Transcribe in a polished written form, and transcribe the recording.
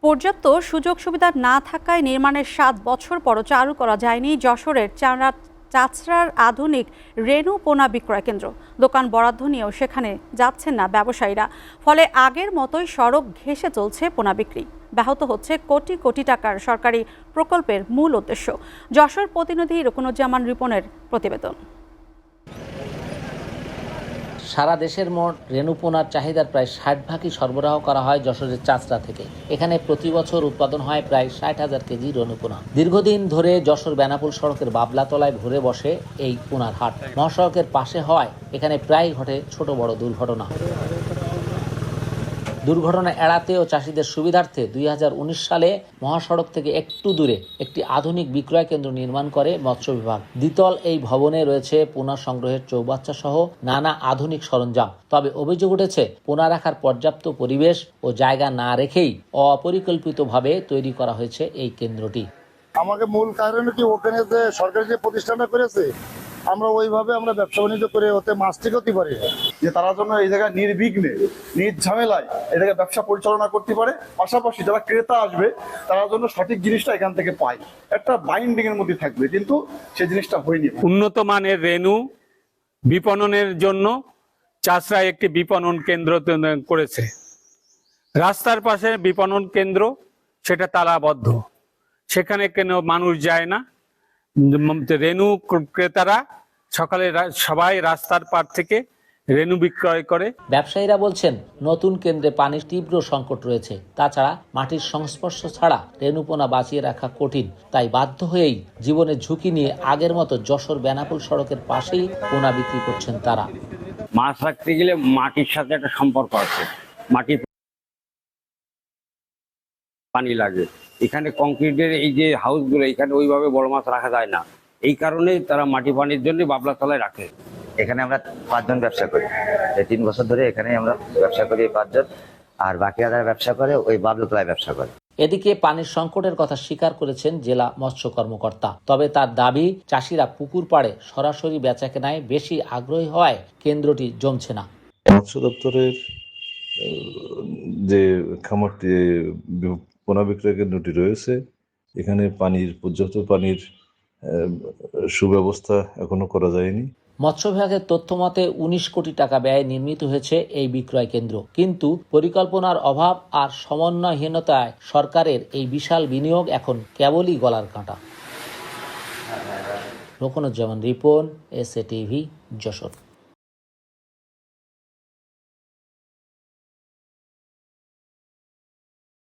পর্যাপ্ত সুযোগ সুবিধা না থাকায় নির্মাণের ৭ বছর পরও চালু করা যায়নি যশোরের চাচড়ার আধুনিক রেণু পোনা বিক্রয় কেন্দ্র। দোকান বরাদ্দ নিয়েও সেখানে যাচ্ছেন না ব্যবসায়ীরা। ফলে আগের মতোই সড়ক ঘেঁষে চলছে পোনা বিক্রি। ব্যাহত হচ্ছে কোটি কোটি টাকার সরকারি প্রকল্পের মূল উদ্দেশ্য। যশোর প্রতিনিধি রুকনুজ্জামান রিপনের প্রতিবেদন। সারা দেশের মোট রেণুপোনার চাহিদার প্রায় ৬০% সরবরাহ করা হয় যশোরের চাচড়া থেকে। এখানে প্রতি বছর উৎপাদন হয় প্রায় ৬০,০০০ কেজি রেণুপোনা। দীর্ঘদিন ধরে যশোর বেনাপোল সড়কের বাবলাতলায় ভরে বসে এই পোনার হাট। মহাসড়কের পাশে হওয়ায় এখানে প্রায় ঘটে ছোট বড় দুর্ঘটনা এড়াতে ও চাষিদের সুবিধার্থে ২০১৯ সালে মহাসড়ক থেকে একটু দূরে একটি আধুনিক বিক্রয় কেন্দ্র নির্মাণ করে মৎস্য বিভাগ। দ্বিতল এই ভবনে রয়েছে পোনা সংগ্রহের চৌবাচ্চা সহ নানা আধুনিক সরঞ্জাম। তবে অভিযোগ উঠেছে পোনা রাখার পর্যাপ্ত পরিবেশ ও জায়গা না রেখেই অপরিকল্পিতভাবে তৈরি করা হয়েছে এই কেন্দ্রটি। আমাকে মূল কারণ কি, ওখানে যে সরকারি যে প্রতিষ্ঠানটা করেছে আমরা ওইভাবে ব্যবসা বাণিজ্য করে ওতে মাছ ঠিক হতে পারি যে তারা জন্য এই জায়গায় নির্বিঘ্নে নির্ঝামেলায় এই জায়গায় ব্যবসা পরিচালনা করতে পারে। পাশাপাশি যারা ক্রেতা আসবে তারা জন্য সঠিক জিনিসটা এখান থেকে পায়, একটা বাইন্ডিং এর মধ্যে থাকবে, কিন্তু সেই জিনিসটা হয়নি। উন্নত মানের রেণু বিপণনের জন্য চাচড়ায় একটি বিপণন কেন্দ্র করেছে। রাস্তার পাশে বিপণন কেন্দ্র, সেটা তালাবদ্ধ, সেখানে কেন মানুষ যায় না। রেণু ক্রেতারা সকালে সবাই রাস্তার পার থেকে রেণু বিক্রয় করে। ব্যবসায়ীরা বলছেন নতুন কেন্দ্রে পানির তীব্র সংকট রয়েছে। তাছাড়া মাটির সংস্পর্শ ছাড়া রেণুপোনা বাঁচিয়ে রাখা কঠিন। তাই বাধ্য হয়েই জীবনের ঝুঁকি নিয়ে আগের মতো যশোর বেনাপোল সড়কের পাশেই পোনা বিক্রি করছেন তারা। মাছ রাখতে গেলে মাটির সাথে একটা সম্পর্ক আছে, মাটির পানি লাগে। এখানে কংক্রিটের এই যে হাউসগুলো, এখানে ওইভাবে বড় মাছ রাখা যায় না। এই কারণে তারা মাটি পানির জন্য বাবলা তলায় রাখে। এখানে আমরা 5 জন ব্যবসা করি, এই 3 বছর ধরে এখানে আমরা ব্যবসা করি 5 জন, আর বাকি যারা ব্যবসা করে ওই বাবলাতলায় ব্যবসা করে। এদিকে পানির সংকটের কথা স্বীকার করেছেন জেলা মৎস্য কর্মকর্তা। তবে তার দাবি, চাষিরা পুকুর পাড়ে সরাসরি বেচাকেনায় বেশি আগ্রহী হওয়ায় কেন্দ্রটি জমছে না। মৎস্য দপ্তরের যে খামারটি পোনা বিক্রয় কেন্দ্রটি রয়েছে, এখানে পর্যাপ্ত পানির সুব্যবস্থা এখনো করা যায়নি। মৎস্য বিভাগের তথ্য মতে ১৯ কোটি টাকা ব্যয়ে নির্মিত হয়েছে এই বিক্রয় কেন্দ্র, কিন্তু পরিকল্পনার অভাব আর সমন্বয়হীনতায় সরকারের এই বিশাল বিনিয়োগ এখন কেবলই গলার কাঁটা। Rukonuzzaman Ripon, SA TV, Jessore.